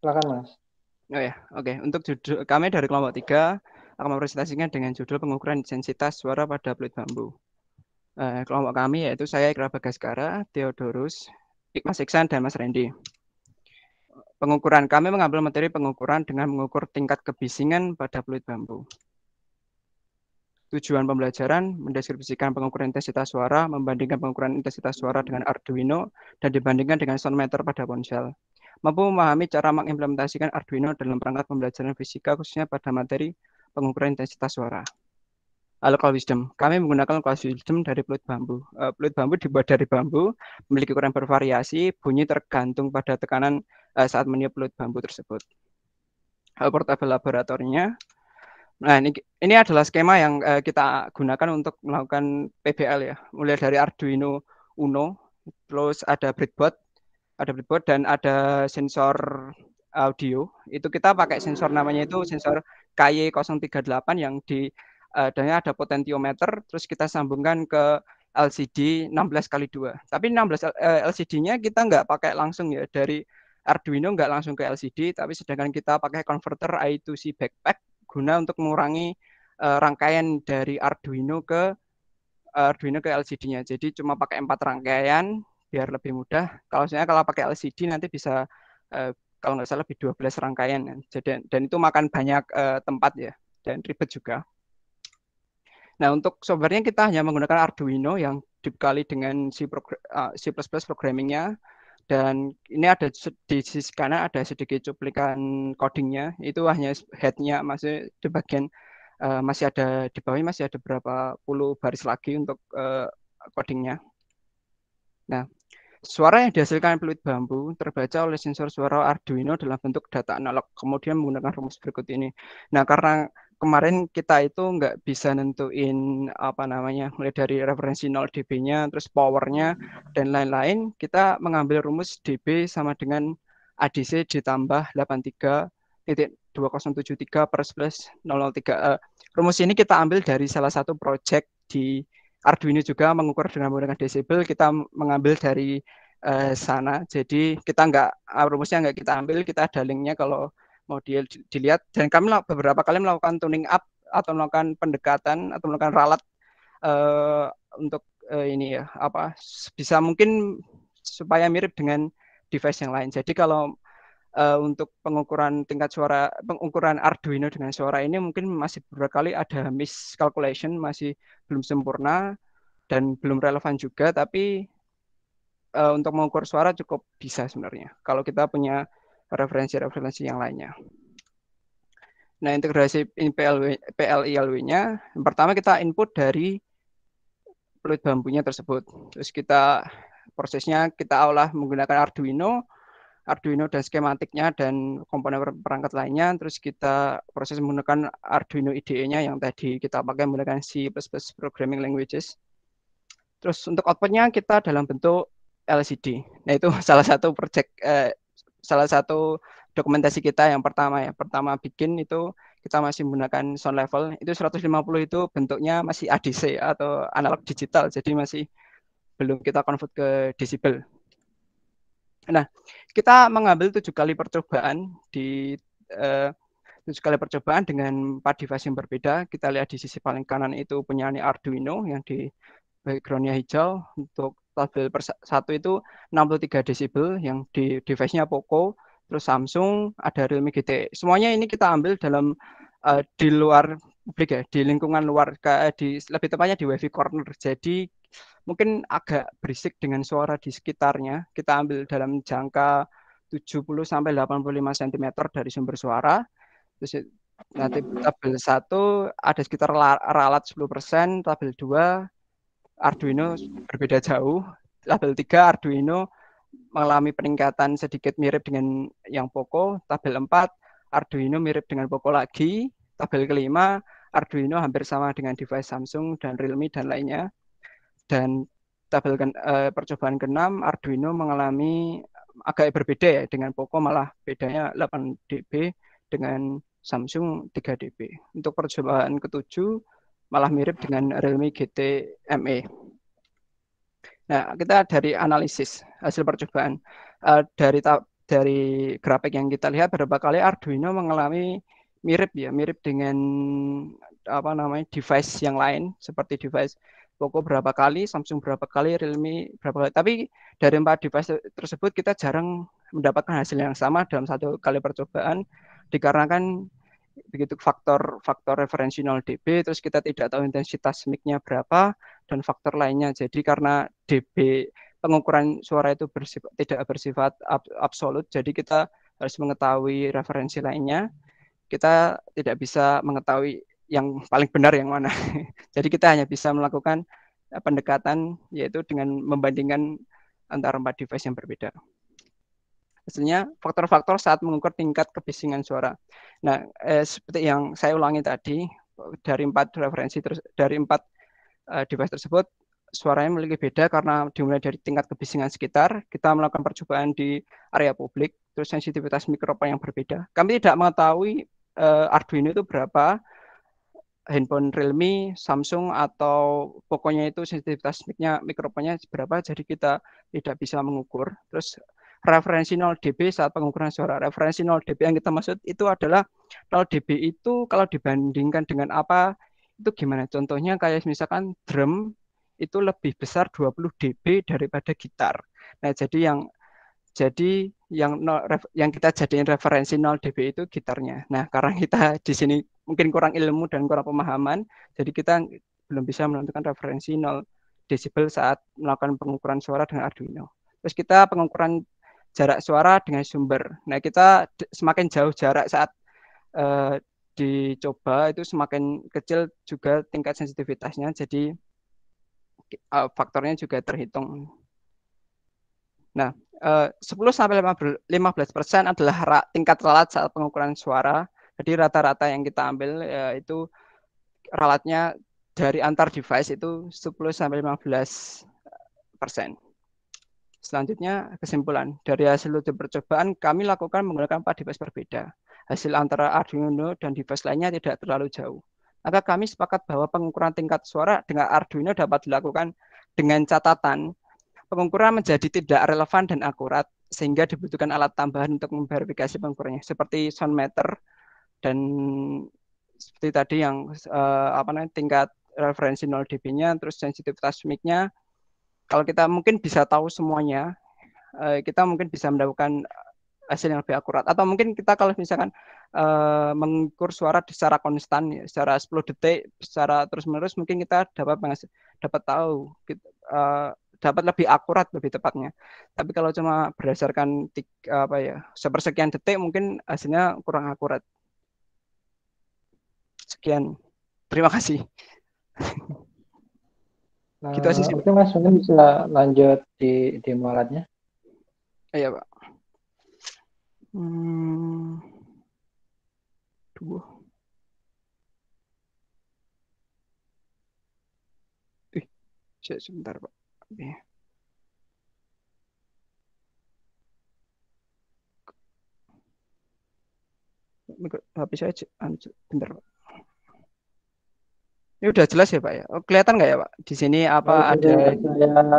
Silakan Mas. Oh ya, oke. Untuk judul kami dari kelompok 3 akan mempresentasikan dengan judul pengukuran intensitas suara pada peluit bambu. Kelompok kami yaitu saya Ikra Bagaskara, Theodorus, Mas Iksan, dan Mas Randy. Pengukuran kami mengambil materi pengukuran dengan mengukur tingkat kebisingan pada peluit bambu. Tujuan pembelajaran mendeskripsikan pengukuran intensitas suara, membandingkan pengukuran intensitas suara dengan Arduino, dan dibandingkan dengan soundmeter pada ponsel. Mampu memahami cara mengimplementasikan Arduino dalam perangkat pembelajaran fisika khususnya pada materi pengukuran intensitas suara. Local wisdom. Kami menggunakan local wisdom dari peluit bambu. Peluit bambu dibuat dari bambu, memiliki ukuran bervariasi, bunyi tergantung pada tekanan saat meniup peluit bambu tersebut. Portable laboratorinya. Nah, ini adalah skema yang kita gunakan untuk melakukan PBL ya. Mulai dari Arduino Uno, terus ada breadboard, dan ada sensor audio. Itu kita pakai sensor namanya itu sensor KY038 yang di dan ada potentiometer, terus kita sambungkan ke LCD 16x2. Tapi 16 LCD-nya kita nggak pakai langsung ya dari Arduino, nggak langsung ke LCD, tapi sedangkan kita pakai converter I2C backpack guna untuk mengurangi rangkaian dari Arduino ke LCD-nya. Jadi cuma pakai 4 rangkaian biar lebih mudah. Kalau pakai LCD nanti bisa kalau nggak salah lebih 12 rangkaian. Jadi, dan itu makan banyak tempat ya dan ribet juga. Nah, untuk softwarenya kita hanya menggunakan Arduino yang dibekali dengan C++ programmingnya. Dan ini ada di sisi kanan ada sedikit cuplikan codingnya. Itu hanya headnya, masih di bagian masih ada di bawahnya masih ada berapa puluh baris lagi untuk codingnya. Nah, suara yang dihasilkan peluit bambu terbaca oleh sensor suara Arduino dalam bentuk data analog, kemudian menggunakan rumus berikut ini. Nah, karena kemarin kita itu nggak bisa nentuin apa namanya, mulai dari referensi 0 dB-nya, terus powernya, dan lain-lain, kita mengambil rumus dB sama dengan ADC ditambah 83.2073 per plus 003. Rumus ini kita ambil dari salah satu project di Arduino juga mengukur dengan menggunakan desibel, kita mengambil dari sana. Jadi kita rumusnya nggak kita ambil, kita ada linknya kalau mau dilihat. Dan kami beberapa kali melakukan tuning up atau melakukan pendekatan atau melakukan ralat untuk ini ya apa bisa mungkin supaya mirip dengan device yang lain. Jadi kalau untuk pengukuran tingkat suara, pengukuran Arduino dengan suara ini mungkin masih beberapa kali ada miscalculation, masih belum sempurna dan belum relevan juga, tapi untuk mengukur suara cukup bisa sebenarnya kalau kita punya referensi-referensi yang lainnya. Nah, integrasi PLILW-nya, yang pertama kita input dari peluit bambunya tersebut. Terus prosesnya kita olah menggunakan Arduino dan skematiknya dan komponen perangkat lainnya. Terus kita proses menggunakan Arduino IDE-nya yang tadi kita pakai menggunakan C++ Programming Languages. Terus untuk outputnya kita dalam bentuk LCD. Nah, itu salah satu dokumentasi kita yang pertama ya. Pertama bikin itu kita masih menggunakan sound level. Itu 150 itu bentuknya masih ADC atau analog digital. Jadi masih belum kita convert ke decibel. Nah, kita mengambil 7 kali percobaan dengan 4 device yang berbeda. Kita lihat di sisi paling kanan itu punya Arduino yang di background-nya hijau. Untuk tabel satu itu 63 desibel yang di device-nya Poco, terus Samsung, ada Realme GT. Semuanya ini kita ambil dalam di luar publik ya, di lingkungan luar, lebih tepatnya di WiFi corner. Jadi mungkin agak berisik dengan suara di sekitarnya. Kita ambil dalam jangka 70 sampai 85 cm dari sumber suara. Terus nanti tabel 1 ada sekitar ralat 10%, tabel 2 Arduino berbeda jauh. Tabel 3 Arduino mengalami peningkatan sedikit mirip dengan yang Poco. Tabel 4 Arduino mirip dengan Poco lagi. Tabel kelima Arduino hampir sama dengan device Samsung dan Realme dan lainnya. Dan tabel percobaan ke-6 Arduino mengalami agak berbeda ya dengan Poco, malah bedanya 8 dB dengan Samsung 3 dB. Untuk percobaan ke-7 malah mirip dengan Realme GT ME. Nah, kita dari analisis hasil percobaan dari grafik yang kita lihat beberapa kali Arduino mengalami mirip dengan device yang lain seperti device Poco berapa kali, Samsung berapa kali, Realme berapa kali. Tapi dari 4 device tersebut kita jarang mendapatkan hasil yang sama dalam satu kali percobaan dikarenakan begitu faktor referensi 0 dB, terus kita tidak tahu intensitas mic-nya berapa dan faktor lainnya. Jadi karena dB pengukuran suara itu tidak bersifat absolut, jadi kita harus mengetahui referensi lainnya. Kita tidak bisa mengetahui yang paling benar yang mana. Jadi kita hanya bisa melakukan pendekatan yaitu dengan membandingkan antara 4 device yang berbeda. Hasilnya faktor-faktor saat mengukur tingkat kebisingan suara. Nah, seperti yang saya ulangi tadi, dari 4 referensi dari 4 device tersebut suaranya memiliki beda karena dimulai dari tingkat kebisingan sekitar. Kita melakukan percobaan di area publik, terus sensitivitas mikrofon yang berbeda. Kami tidak mengetahui Arduino itu berapa, handphone Realme, Samsung atau pokoknya itu sensitivitas mikrofonnya berapa, jadi kita tidak bisa mengukur. Terus referensi 0 dB saat pengukuran suara. Referensi 0 dB yang kita maksud itu adalah 0 dB itu kalau dibandingkan dengan apa itu gimana? Contohnya kayak misalkan drum itu lebih besar 20 dB daripada gitar. Nah, jadi yang kita jadiin referensi 0 dB itu gitarnya. Nah, karena kita di sini mungkin kurang ilmu dan kurang pemahaman, jadi kita belum bisa menentukan referensi 0 desibel saat melakukan pengukuran suara dengan Arduino. Terus kita pengukuran jarak suara dengan sumber. Nah, kita semakin jauh jarak saat dicoba itu semakin kecil juga tingkat sensitivitasnya, jadi faktornya juga terhitung. Nah, 10-15% adalah tingkat ralat saat pengukuran suara. Jadi rata-rata yang kita ambil itu ralatnya dari antar device itu 10-15%. Selanjutnya kesimpulan. Dari hasil uji percobaan kami lakukan menggunakan 4 device berbeda. Hasil antara Arduino dan device lainnya tidak terlalu jauh. Maka kami sepakat bahwa pengukuran tingkat suara dengan Arduino dapat dilakukan dengan catatan pengukuran menjadi tidak relevan dan akurat, sehingga dibutuhkan alat tambahan untuk memverifikasi pengukurannya, seperti sound meter dan seperti tadi yang tingkat referensi 0 dB-nya, terus sensitivitas mic-nya. Kalau kita mungkin bisa tahu semuanya, kita mungkin bisa mendapatkan hasil yang lebih akurat. Atau mungkin kita kalau misalkan mengukur suara secara konstan, secara 10 detik, secara terus-menerus, mungkin kita dapat tahu dapat lebih akurat, lebih tepatnya. Tapi kalau cuma berdasarkan sepersekian detik mungkin hasilnya kurang akurat. Sekian. Terima kasih. Gitu aja sih. Oke Mas, mungkin bisa lanjut di demo alatnya. Iya, Pak. Sebentar, Pak. HP saya bentar, Pak. Ini udah jelas ya, Pak ya? Oh, kelihatan nggak ya, Pak? Di sini apa ada?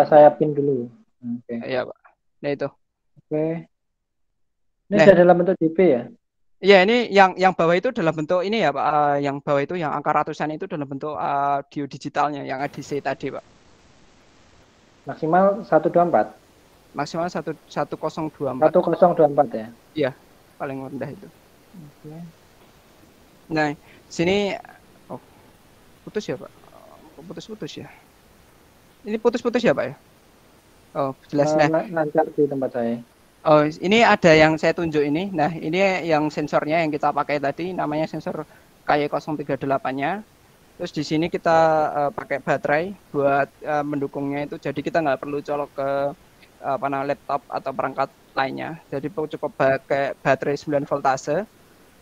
Saya pin dulu. Oke. Iya, Pak. Nah itu. Oke. Ini sudah dalam bentuk dB ya? Iya, ini yang bawah itu dalam bentuk ini ya, Pak. Yang bawah itu yang angka ratusan itu dalam bentuk audio digitalnya yang ADC tadi, Pak. Maksimal 124. Maksimal 1024. 1024 ya? Iya, paling rendah itu. Oke. Nah, sini putus ya, Pak? Putus-putus ya? Ini putus-putus ya, Pak ya? Oh, jelas. Lancar di tempat saya. Oh, ini ada yang saya tunjuk ini. Nah, ini yang sensornya yang kita pakai tadi, namanya sensor KY038-nya. Terus di sini kita pakai baterai buat mendukungnya itu. Jadi kita nggak perlu colok ke laptop atau perangkat lainnya. Jadi cukup pakai baterai 9 voltase.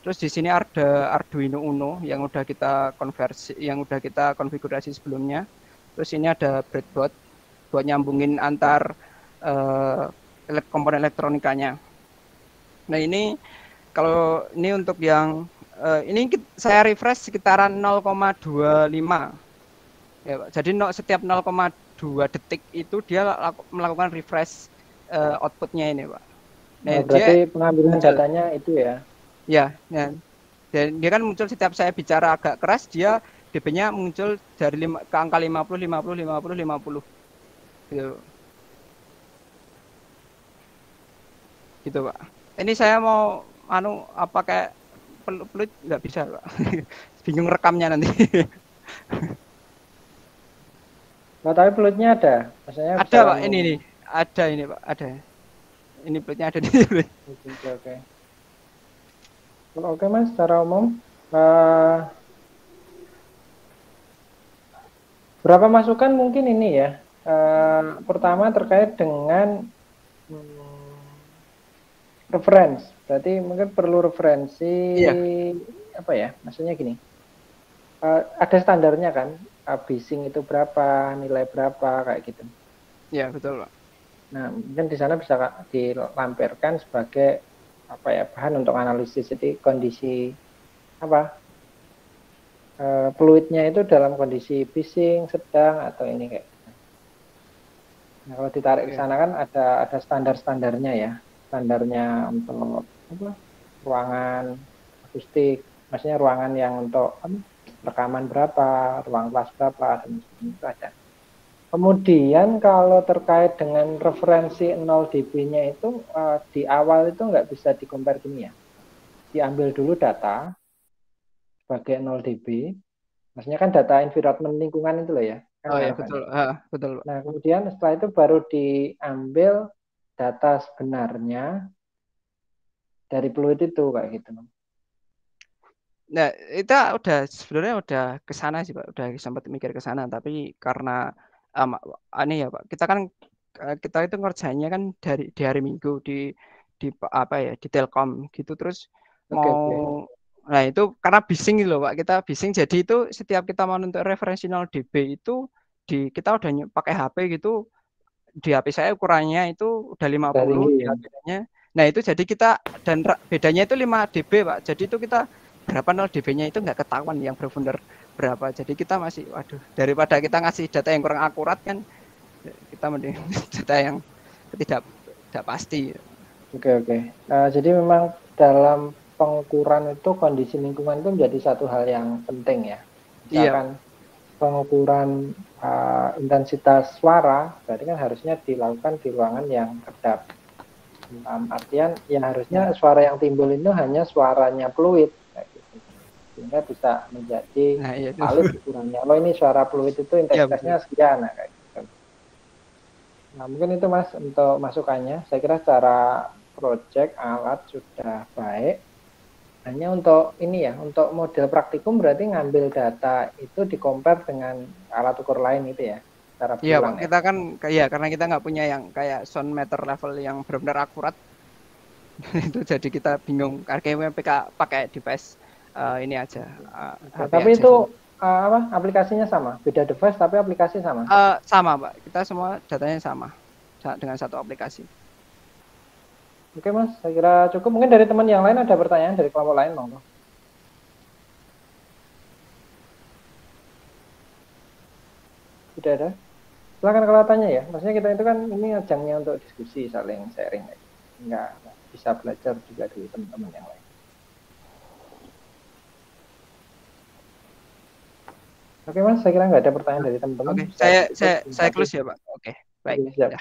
Terus di sini ada Arduino Uno yang udah kita konfigurasi sebelumnya. Terus ini ada breadboard buat nyambungin antar komponen elektronikanya. Nah, ini kalau ini untuk yang ini saya refresh sekitaran 0,25 ya, Pak. Jadi setiap 0,2 detik itu dia melakukan refresh outputnya ini, Pak. Nah, Berarti dia pengambilan muncul. datanya itu ya. Ya, nah, dan dia kan muncul setiap saya bicara agak keras, dia dB-nya muncul dari ke angka 50, 50, 50, 50. Gitu, gitu Pak. Ini saya mau apa kayak pelut nggak bisa Pak. Bingung rekamnya nanti. Nah, tapi pelutnya ada. Maksudnya Ada cara Pak, ini nih. Ada ini Pak, ada. Ini pelutnya ada di sini. Oke, oke. Oke, Mas, secara umum eh, berapa masukan mungkin ini ya. Pertama terkait dengan reference. Berarti mungkin perlu referensi Iya, apa ya? Maksudnya gini. Ada standarnya kan? Bising itu berapa, nilai berapa kayak gitu. iya betul Pak. Nah, mungkin di sana bisa dilampirkan sebagai apa ya, bahan untuk analisis. Jadi kondisi apa? Fluidnya itu dalam kondisi bising, sedang atau ini kayak gitu. Nah, kalau ditarik ke Oke. sana kan ada standar-standarnya ya. Standarnya untuk apa? Ruangan akustik, maksudnya ruangan yang untuk apa? Rekaman berapa, ruang kelas berapa dan itu ada. Kemudian kalau terkait dengan referensi 0 dB-nya itu di awal itu nggak bisa dikompar gini ya. Diambil dulu data sebagai 0 dB. Maksudnya kan data environment lingkungan itu loh ya, kan Oh ya betul, harapannya. betul Pak. Nah, kemudian setelah itu baru diambil data sebenarnya dari fluid itu kayak gitu. Nah, kita sebenarnya udah ke sana sih Pak, udah sempat mikir ke sana, tapi karena um, aneh ya Pak, kita itu ngerjainnya kan di hari Minggu di apa ya, di Telkom gitu, terus Oke, mau oke. nah itu karena bising gitu loh Pak, kita bising, jadi itu setiap kita mau untuk referensi 0 dB itu kita udah pakai HP gitu, di HP saya ukurannya itu udah Udah 50 tinggi di ya. HP-nya. Nah, itu jadi kita dan bedanya itu 5 dB, Pak. Jadi itu kita berapa 0 dB-nya itu nggak ketahuan yang benar berapa. Jadi kita masih waduh, daripada kita ngasih data yang kurang akurat kan kita mending data yang tidak tidak pasti. Oke, oke. Jadi memang dalam pengukuran itu kondisi lingkungan itu menjadi satu hal yang penting ya. Iya, Pak. Misalkan pengukuran intensitas suara, berarti kan harusnya dilakukan di ruangan yang kedap. Artian yang harusnya Ya. suara yang timbul itu hanya suaranya fluid, kayak gitu. Sehingga bisa menjadi Nah, iya itu. valid ukurannya. Oh, ini suara fluid itu Iya, intensitasnya betul. sekian, nah, kayak gitu. Nah, mungkin itu Mas untuk masukannya. Saya kira secara project alat sudah baik. Hanya untuk ini ya, untuk model praktikum berarti ngambil data itu di compare dengan alat ukur lain itu ya, secara Iya, Pak. berulang ya. Kita kan ya karena kita nggak punya yang kayak sound meter level yang benar-benar akurat. Itu jadi kita bingung. Kayaknya pakai device ini aja, Oke, HP tapi aja itu sih. apa aplikasinya sama, beda device tapi aplikasi sama. Sama, Pak. Kita semua datanya sama dengan satu aplikasi. Oke Mas, saya kira cukup. Mungkin dari teman yang lain ada pertanyaan dari kelompok lain, monggo. Tidak ada. Silakan kalau tanya ya. Maksudnya kita itu kan ini ajangnya untuk diskusi, saling sharing. Enggak bisa belajar juga dari teman-teman yang lain. Oke Mas, saya kira nggak ada pertanyaan dari teman-teman. Oke, Saya tutup. saya Terima kasih. close ya, Pak. Oke, baik. Oke, siap. Ya.